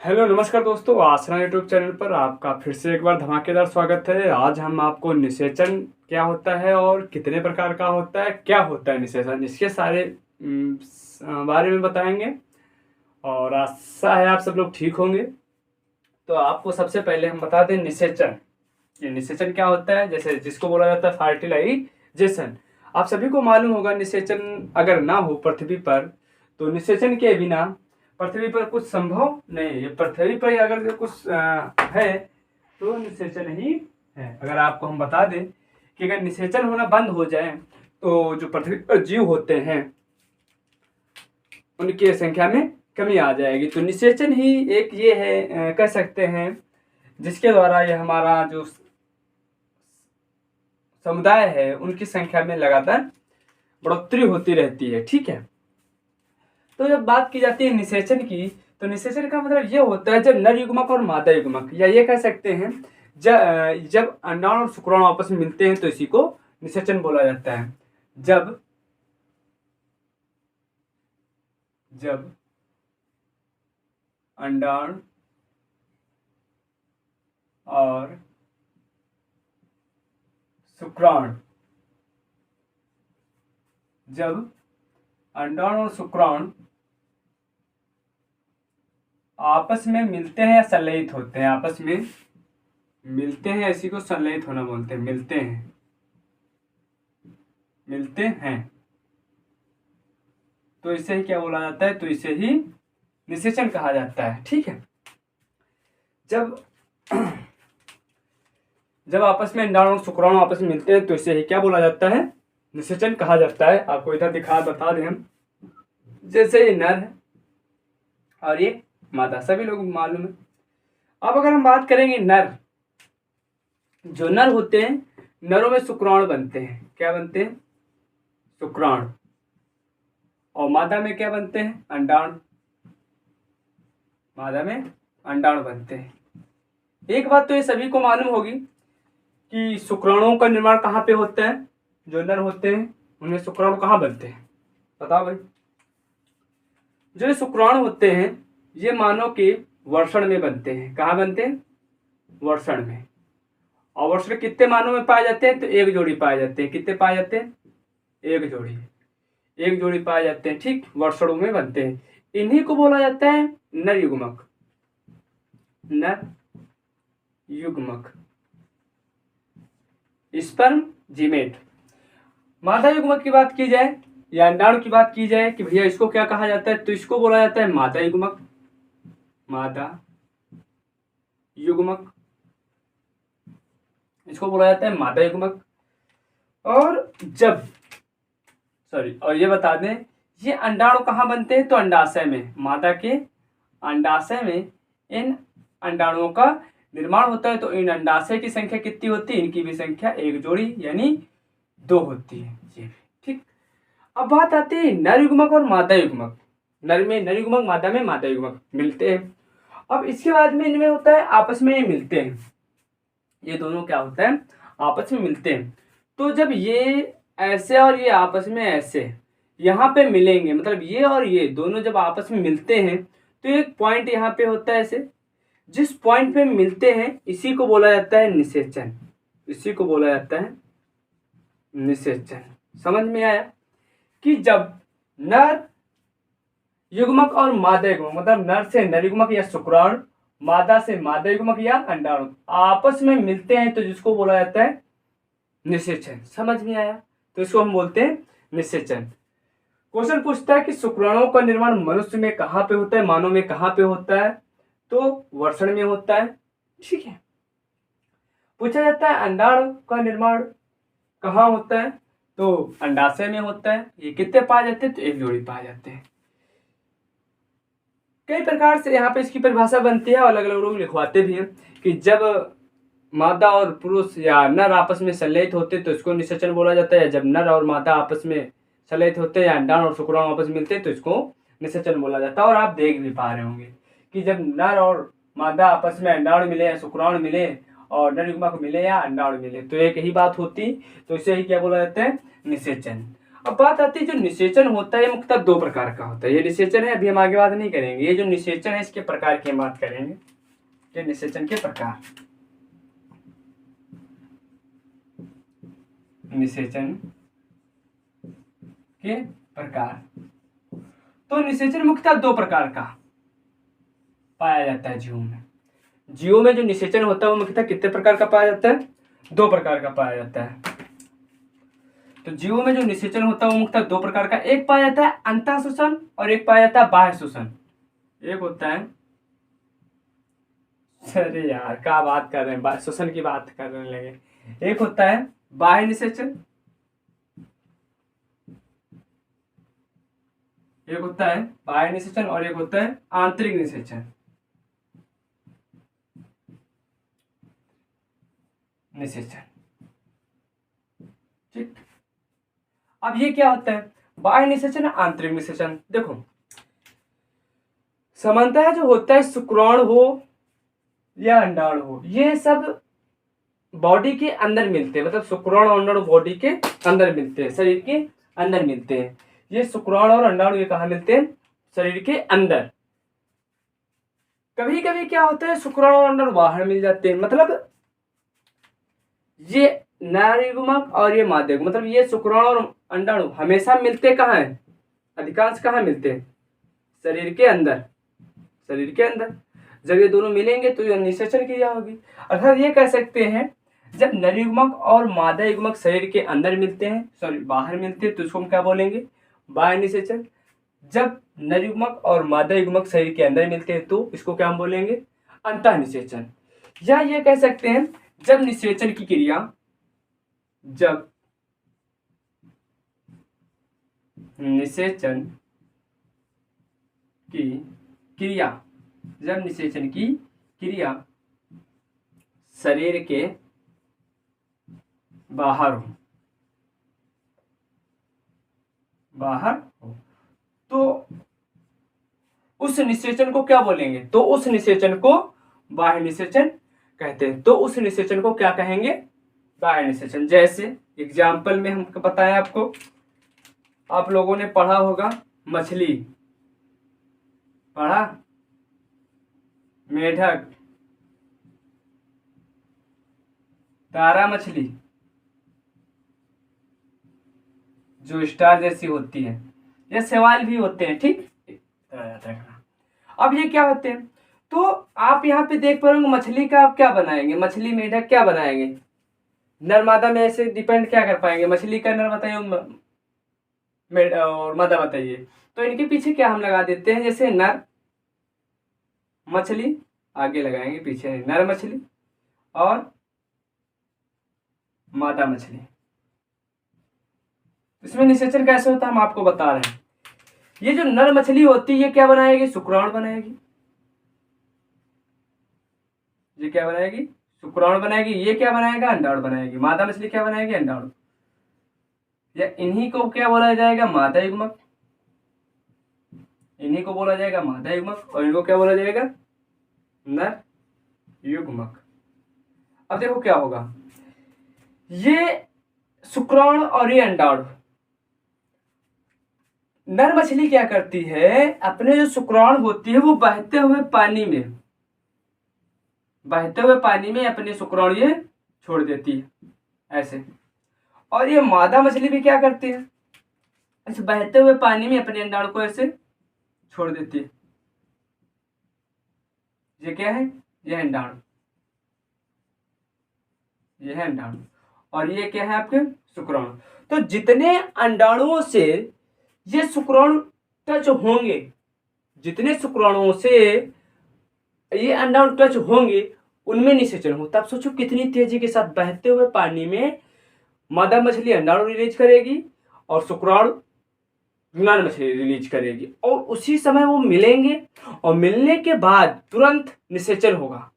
Hello नमस्कार दोस्तों, आसना YouTube channel पर आपका फिर से एक बार धमाकेदार स्वागत है। आज हम आपको निषेचन क्या होता है और कितने प्रकार का होता है, क्या होता है निषेचन, इसके सारे बारे में बताएंगे। और आशा है आप सब लोग ठीक होंगे। तो आपको सबसे पहले हम बता दें निषेचन, ये निषेचन क्या होता है। जैसे जिसको बोला जाता है फर्टिलाइजेशन, आप सभी को मालूम होगा। निषेचन अगर ना हो पृथ्वी पर तो निषेचन के बिना पृथ्वी पर कुछ संभव नहीं है। ये पृथ्वी पर अगर कुछ है तो निषेचन ही है। अगर आपको हम बता दें कि अगर निषेचन होना बंद हो जाए तो जो पृथ्वी पर जीव होते हैं उनकी संख्या में कमी आ जाएगी। तो निषेचन ही एक ये है, कह सकते हैं, जिसके द्वारा ये हमारा जो समुदाय है उनकी संख्या में लगातार बढ़ोतरी होती रहती है। ठीक है। तो जब बात की जाती है निषेचन की, तो निषेचन का मतलब ये होता है जब नर युग्मक और मादा युग्मक, या ये कह सकते हैं जब अंडाणु और शुक्राणु आपस में मिलते हैं तो इसी को निषेचन बोला जाता है। जब अंडाणु और शुक्राणु आपस में मिलते हैं या संलयित होते हैं, आपस में मिलते हैं, इसी को संलयित होना बोलते हैं। मिलते हैं तो इसे ही क्या बोला जाता है, तो इसे ही निषेचन कहा जाता है। ठीक है। जब आपस में अंडाणु और शुक्राणु आपस में मिलते हैं तो इसे ही क्या बोला जाता है, निषेचन कहा जाता है। आपको इधर बता दें हम, जैसे ये नर है और ये मादा, सभी लोग मालूम है। अब अगर हम बात करेंगे नर, जो नर होते हैं, नरों में शुक्राणु बनते हैं। क्या बनते हैं? शुक्राणु। और मादा में क्या बनते हैं? अंडाणु। मादा में अंडाणु बनते हैं। एक बात तो ये सभी को मालूम होगी कि शुक्राणुओं का निर्माण कहाँ पे होता है। जो नर होते हैं उनमें शुक्राणु कहाँ बनते हैं, बताओ भाई। जो शुक्राणु होते हैं ये मानव के वर्षण में बनते हैं। कहाँ बनते हैं? वर्षण में। और वर्षण कितने मानव में पाए जाते हैं? तो एक जोड़ी पाए जाते हैं। कितने पाए जाते हैं? एक जोड़ी पाए जाते हैं। ठीक, वर्षणों में बनते हैं। इन्हीं को बोला जाता है नर युग्मक, स्पर्म जीमेट। मादा युग्मक की बात की जाए या अंडाणु की बात की जाए कि भैया इसको क्या कहा जाता है, तो इसको बोला जाता है मादा युग्मक। इसको बोला जाता है मादा युग्मक। और ये बता दें, ये अंडाणु कहाँ बनते हैं, तो अंडाशय में। मादा के अंडाशय में इन अंडाणुओं का निर्माण होता है। तो इन अंडाशय की संख्या कितनी होती है? इनकी भी संख्या एक जोड़ी यानी 2 होती है। ये ठीक। अब बात आती है नर युग्मक और मादा युग्मक। नर में नर युग्मक, मादा में मादा युग्मक मिलते हैं। अब इसके बाद में इनमें होता है आपस में ये मिलते हैं। ये दोनों क्या होता है? आपस में मिलते हैं। तो जब ये ऐसे और ये आपस में ऐसे यहाँ पे मिलेंगे, मतलब ये और ये दोनों जब आपस में मिलते हैं तो एक पॉइंट यहाँ पे होता है ऐसे। जिस पॉइंट पे मिलते हैं इसी को बोला जाता है निषेचन। समझ में आया कि जब नर युग्मक और मादा युग्मक, मतलब नर से नर युग्मक या शुक्राणु, मादा से मादा युग्मक या अंडाणु आपस में मिलते हैं तो जिसको बोला जाता है निषेचन। समझ में आया? तो इसको हम बोलते हैं निषेचन। क्वेश्चन पूछता है कि शुक्राणुओं का निर्माण मनुष्य में कहाँ पे होता है, मानव में कहाँ पे होता है, तो वर्षण में होता है। ठीक है। पूछा जाता है अंडाणु का निर्माण कहाँ होता है, तो अंडाशय में होता है। ये कितने पाए जाते हैं? तो एक जोड़ी पाए जाते हैं। कई प्रकार से यहाँ पे इसकी परिभाषा बनती है और अलग अलग लोग लिखवाते भी हैं कि जब मादा और पुरुष या नर आपस में संलयित होते तो इसको निषेचन बोला जाता है। जब नर और मादा आपस में संलयित होते हैं या अंडाणु और शुक्राणु आपस में मिलते हैं तो इसको निषेचन बोला जाता है। और आप देख भी पा रहे होंगे कि जब नर और मादा आपस में अंडाणु मिले या शुक्राणु मिले और नर युग्मक मिले या अंडाणु मिले तो एक ही बात होती, तो इसे ही क्या बोला जाता है? निषेचन। अब बात आती है जो निषेचन होता है मुख्यतः दो प्रकार का होता है। ये निषेचन है, अभी हम आगे बात नहीं करेंगे। ये जो निषेचन है इसके प्रकार की हम बात करेंगे। ये निषेचन के प्रकार, निषेचन के प्रकार। तो निषेचन मुख्यतः दो प्रकार का पाया जाता है जीवों में। जीवों में जो निषेचन होता है वो मुख्यतः कितने प्रकार का पाया जाता है? दो प्रकार का पाया जाता है। तो जीवों में जो निषेचन होता है वो मुख्यतः दो प्रकार का, एक पाया जाता है अंतः शोषण और एक पाया जाता है बाह्य शोषण। एक होता है, अरे यार क्या बात कर रहे हैं, शोषण की बात करने लगे। एक होता है बाह्य निषेचन, एक होता है बाह्य निषेचन और एक होता है आंतरिक निषेचन। ठीक, अब ये क्या होता है बाह्य निषेचन, आंतरिक निषेचन? देखो सामान्यतः जो होता है शुक्राणु हो या अंडाणु हो, ये सब बॉडी के अंदर मिलते हैं, मतलब शुक्राणु और अंडाणु बॉडी के अंदर मिलते हैं, शरीर के अंदर मिलते हैं। ये शुक्राणु और अंडाणु ये कहाँ मिलते हैं? शरीर के अंदर। कभी कभी क्या होता है शुक्राणु और अंडाणु बाहर मिल जाते हैं, मतलब ये नरयुग्मक और ये मादा युग्मक, मतलब ये शुक्राणु और अंडाणु हमेशा मिलते कहाँ हैं? अधिकांश कहाँ मिलते हैं? शरीर के अंदर। शरीर के अंदर जब ये दोनों मिलेंगे तो ये निषेचन क्रिया होगी। अर्थात ये कह सकते हैं जब नरयुग्मक और मादा युग्मक शरीर के अंदर मिलते हैं, सॉरी बाहर मिलते हैं, तो इसको हम क्या बोलेंगे? बाह्य निषेचन। जब नरयुग्मक और मादा युग्मक शरीर के अंदर मिलते हैं तो इसको क्या हम बोलेंगे? अंतः निषेचन। या ये कह सकते हैं जब निषेचन की क्रिया, जब निषेचन की क्रिया, जब निषेचन की क्रिया शरीर के बाहर हो, तो उस निषेचन को क्या बोलेंगे? तो उस निषेचन को बाह्य निषेचन कहते हैं। तो उस निषेचन को क्या कहेंगे? बाह्य निषेचन। जैसे एग्जाम्पल में हम बताएं आपको, आप लोगों ने पढ़ा होगा मछली, पढ़ा? मेढक, तारा मछली जो स्टार जैसी होती है, ये सवाल भी होते हैं। ठीक, अब ये क्या होते हैं? तो आप यहाँ पे देख पा रहे हो मछली का आप क्या बनाएंगे? मछली मेढक क्या बनाएंगे? नर मादा में ऐसे डिपेंड क्या कर पाएंगे? मछली का नर बताइए और मादा बताइए। तो इनके पीछे क्या हम लगा देते हैं? जैसे नर मछली आगे लगाएंगे, पीछे नर मछली और मादा मछली। इसमें निषेचन कैसे होता है हम आपको बता रहे हैं। ये जो नर मछली होती है ये क्या बनाएगी? शुक्राणु बनाएगी। ये क्या बनाएगी? शुक्राणु बनाएगी। ये क्या बनाएगा? अंडाणु बनाएगी। मादा मछली क्या बनाएगी? अंडाणु। या इन्हीं को क्या बोला जाएगा? मादा युग्मक। इन्हीं को बोला जाएगा मादा युग्मक और इनको क्या बोला जाएगा? नर युग्मक। अब देखो क्या होगा, ये शुक्राणु और ये अंडाणु, नर मछली क्या करती है? अपने जो शुक्राणु होती है वो बहते हुए पानी में अपने शुक्राणु ये छोड़ देती है ऐसे। और ये मादा मछली भी क्या करती है? ऐसे बहते हुए पानी में अपने अंडाणु को ऐसे छोड़ देती है। ये क्या है? ये अंडाणु, ये है अंडाणु और ये क्या है आपके? शुक्राणु। तो जितने अंडाणुओं से ये शुक्राणु टच होंगे, जितने शुक्राणुओं से ये अंडाणु टच होंगे उनमें निषेचन होता। अब सोचो कितनी तेजी के साथ बहते हुए पानी में मादा मछली अंडाणु रिलीज करेगी और शुक्राणु नर मछली रिलीज करेगी और उसी समय वो मिलेंगे और मिलने के बाद तुरंत निषेचन होगा।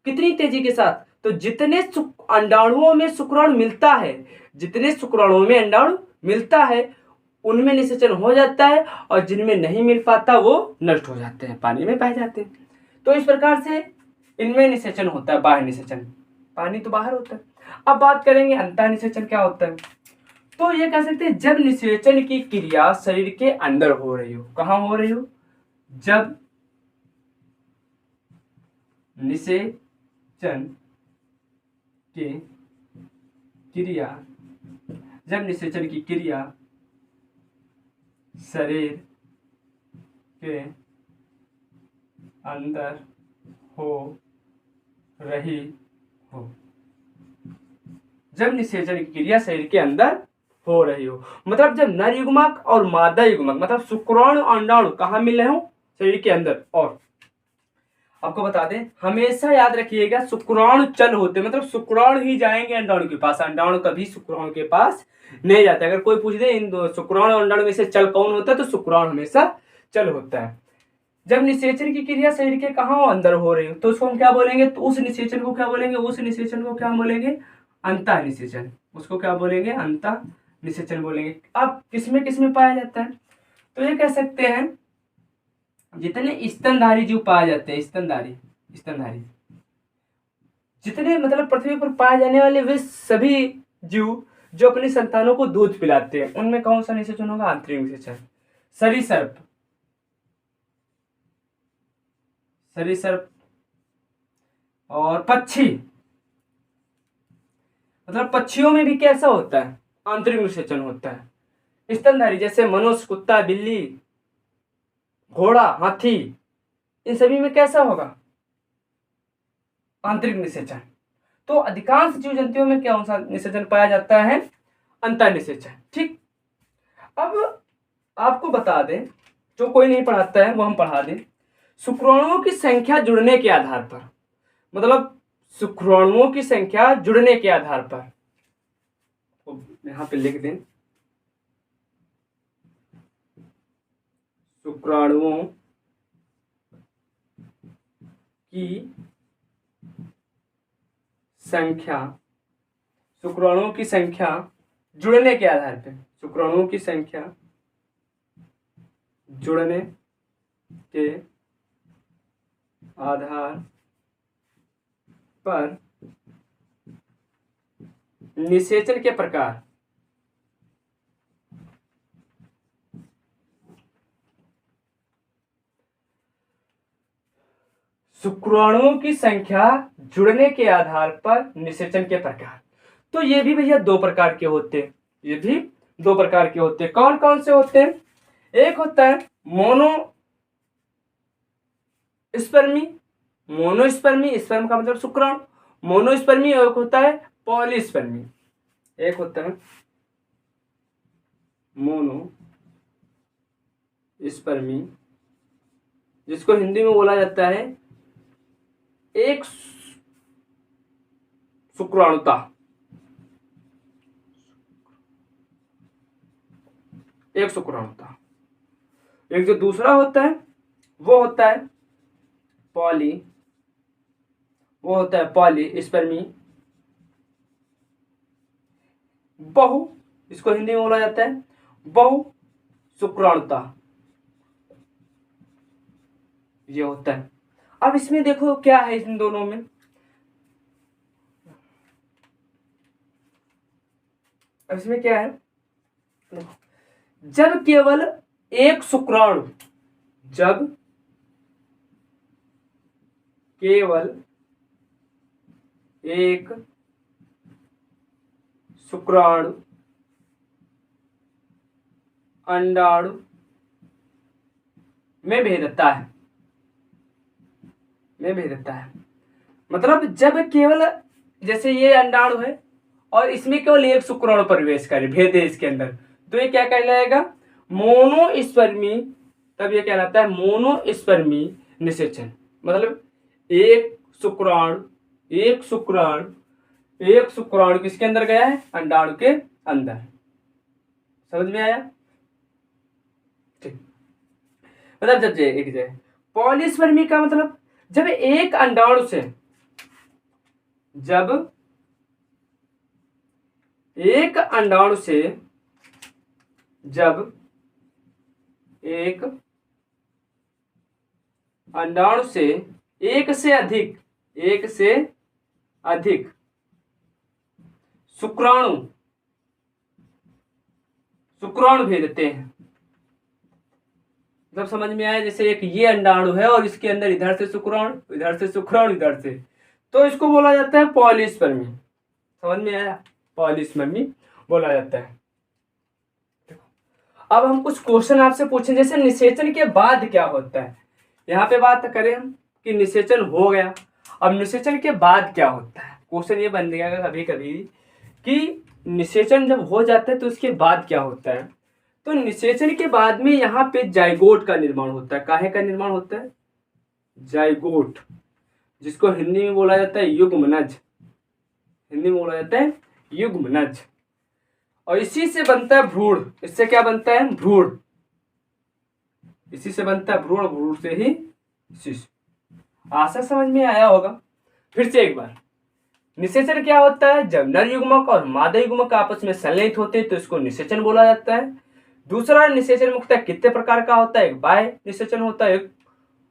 कितनी तेजी के साथ? तो जितने अंडाणुओं में शुक्राणु मिलता है, जितने शुक्राणुओं में अंडाणु मिलता है उनमें निषेचन हो जाता है और जिनमें नहीं मिल पाता वो नष्ट हो जाते हैं, पानी में बह जाते हैं। तो इस प्रकार से इनमें निषेचन होता है, बाह्य निषेचन। पानी तो बाहर होता है। अब बात करेंगे अंतः निषेचन क्या होता है। तो ये कह सकते हैं जब निषेचन की क्रिया शरीर के अंदर हो रही हो। कहाँ हो रही हो? जब निषेचन की क्रिया, जब निषेचन की क्रिया शरीर के अंदर हो रही हो, जब निषेचन की क्रिया शरीर के अंदर हो रही हो, मतलब जब नर युग्मक और मादा युग्मक मतलब शुक्राणु और अंडाणु कहाँ मिल रहे हो? शरीर के अंदर। और आपको बता दें, हमेशा याद रखिएगा शुक्राणु चल होते, मतलब शुक्राणु ही जाएंगे अंडाणु के पास, अंडाणु कभी शुक्राणु के पास नहीं जाते। अगर कोई पूछ दे इन दो शुक्राणु और अंडाणु में से चल कौन होता है, तो शुक्राणु हमेशा चल होता है। जब निषेचन की क्रिया शरीर के कहाँ अंदर हो रही हो, तो उसको हम क्या बोलेंगे? तो उस निषेचन को क्या बोलेंगे? उस निषेचन को क्या बोलेंगे? अंतः निषेचन। उसको क्या बोलेंगे? अंतः निषेचन बोलेंगे। अब किसमें पाया जाता है? तो ये कह सकते हैं जितने स्तनधारी जीव पाए जाते हैं, स्तनधारी जितने मतलब पृथ्वी पर पाए जाने वाले वे सभी जीव जो अपनी संतानों को दूध पिलाते हैं, उनमें कौन सा निषेचन होगा? आंतरिक निषेचन। सरीसृप और पक्षी, मतलब पक्षियों में भी कैसा होता है? आंतरिक निषेचन होता है। स्तनधारी जैसे मनुष्य, कुत्ता, बिल्ली, घोड़ा, हाथी, इन सभी में कैसा होगा? आंतरिक निषेचन। तो अधिकांश जीव जंतुओं में क्या सा निषेचन पाया जाता है? अंतः निषेचन। ठीक। अब आपको बता दें, जो कोई नहीं पढ़ाता है वो हम पढ़ा दें, शुक्राणुओं की संख्या जुड़ने के आधार पर, मतलब शुक्राणुओं की संख्या जुड़ने के आधार पर, तो यहां पे लिख दें शुक्राणुओं की संख्या, शुक्राणुओं की संख्या जुड़ने के आधार पर, शुक्राणुओं की संख्या जुड़ने के आधार पर निषेचन के प्रकार शुक्राणुओं की संख्या जुड़ने के आधार पर निषेचन के प्रकार। तो ये भी भैया दो प्रकार के होते हैं, ये भी दो प्रकार के होते हैं। कौन कौन से होते हैं? एक होता है मोनोस्पर्मी, स्पर्म का मतलब शुक्राणु, मोनोस्पर्मी। एक होता है पॉलीस्पर्मी, एक होता है मोनोस्पर्मी, जिसको हिंदी में बोला जाता है एक शुक्राणुता, एक शुक्राणुता। एक जो दूसरा होता है वो होता है पॉलीस्पर्मी, बहु, इसको हिंदी में बोला जाता है बहु शुक्राणुता, ये होता है। अब इसमें देखो क्या है इन दोनों में, अब इसमें क्या है? जब केवल एक शुक्राणु, जब केवल एक शुक्राणु अंडाणु में भेदता है, मतलब जब केवल, जैसे ये अंडाणु है और इसमें केवल एक शुक्राणु प्रवेश करे, भेद है इसके अंदर, तो ये क्या कहलाएगा? मोनोस्पर्मी। तब ये कहलाता है मोनोस्पर्मी निषेचन। मतलब एक शुक्राणु किसके अंदर गया है? अंडाणु के अंदर। समझ में आया? ठीक। मतलब जब एक जाए पॉलीस्पर्मी का मतलब जब एक अंडाणु से, एक से अधिक शुक्राणु शुक्राणु भेदते हैं। जब समझ में आया, जैसे एक ये अंडाणु है और इसके अंदर इधर से शुक्राणु, इधर से शुक्राणु, इधर से, तो इसको बोला जाता है पॉलीस्पर्मी। समझ में आया, पॉलीस्पर्मी बोला जाता है। अब हम कुछ क्वेश्चन आपसे पूछें, जैसे निषेचन के बाद क्या होता है। यहाँ पे बात करें हम कि निषेचन हो गया, अब निषेचन के बाद क्या होता है। क्वेश्चन ये बन जाएगा कभी कभी कि निषेचन जब हो जाता है तो उसके बाद क्या होता है। तो निषेचन के बाद में यहाँ पे जाइगोट का निर्माण होता है। काहे का निर्माण होता है? जाइगोट, जिसको हिंदी में बोला जाता है युग्मनज। हिंदी में बोला जाता है युग्मनज। और इसी से बनता है भ्रूण। इससे क्या बनता है? भ्रूण। इसी से बनता है भ्रूण, भ्रूण से ही शिशु। आशा समझ में आया होगा। फिर से एक बार, निषेचन क्या होता है? जब नर युग्मक और मादा युग्मक आपस में संलयित होते हैं तो इसको निषेचन बोला जाता है। दूसरा निषेचन मुख्यतः कितने प्रकार का होता है? एक बाह्य निषेचन होता है, एक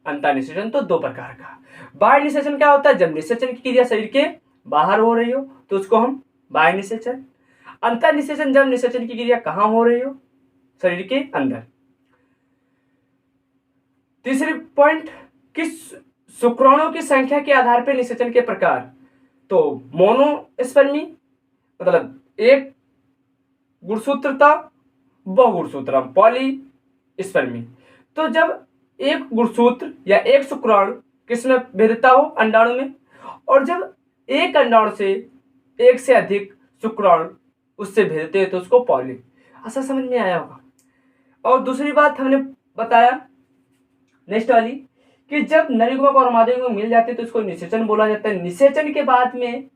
अंतः निषेचन। तो दो प्रकार का। बाह्य निषेचन क्या होता है? जब निषेचन की क्रिया शरीर के बाहर हो रही हो तो उसको हम बाह्य निषेचन। अंतः निषेचन जब निषेचन की क्रिया कहाँ हो रही हो? शरीर के अंदर। तीसरी पॉइंट, किस शुक्राणु की संख्या के आधार पर निषेचन के प्रकार। तो मोनोस्पर्मी मतलब एक गुणसूत्रता, बहुगुणसूत्र पॉलीस्पर्मी। तो जब एक गुणसूत्र या एक शुक्राणु किसमें भेदता हो? अंडाणु में। और जब एक अंडाणु से एक से अधिक शुक्राणु उससे भेदते हैं तो उसको पॉली। ऐसा समझ में आया होगा। और दूसरी बात हमने बताया नेक्स्ट वाली कि जब नर युग्मक और मादा युग्मक मिल जाते हैं तो उसको निषेचन बोला जाता है। निषेचन के बाद में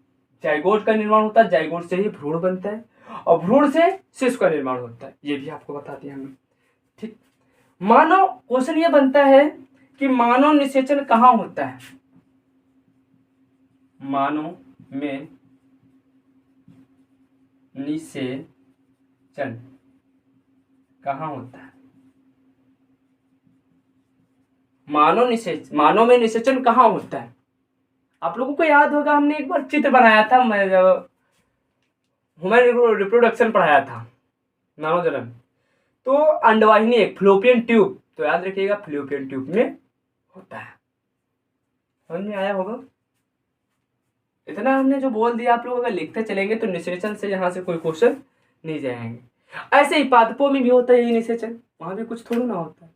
जाइगोट का निर्माण होता है, जाइगोट से ही भ्रूण बनता है और भ्रूण से शिशु का निर्माण होता है। ये भी आपको बता दिया हमने। ठीक, मानव क्वेश्चन ये बनता है कि मानव निषेचन कहाँ होता है? मानव में निषेचन कहाँ होता है? मानव में निषेचन कहाँ होता है? आप लोगों को याद होगा, हमने एक बार चित्र बनाया था, मैं जब ह्यूमन रिप्रोडक्शन पढ़ाया था, मानव जन्म। तो अंडवाहिनी एक फ्लोपियन ट्यूब, तो याद रखिएगा फ्लोपियन ट्यूब में होता है। समझ में आया होगा। इतना हमने जो बोल दिया, आप लोग अगर लिखते चलेंगे तो निषेचन से यहाँ से कोई क्वेश्चन नहीं जाएंगे। ऐसे ही पादपों में भी होता है ये निषेचन, वहां भी कुछ थोड़ा ना होता है।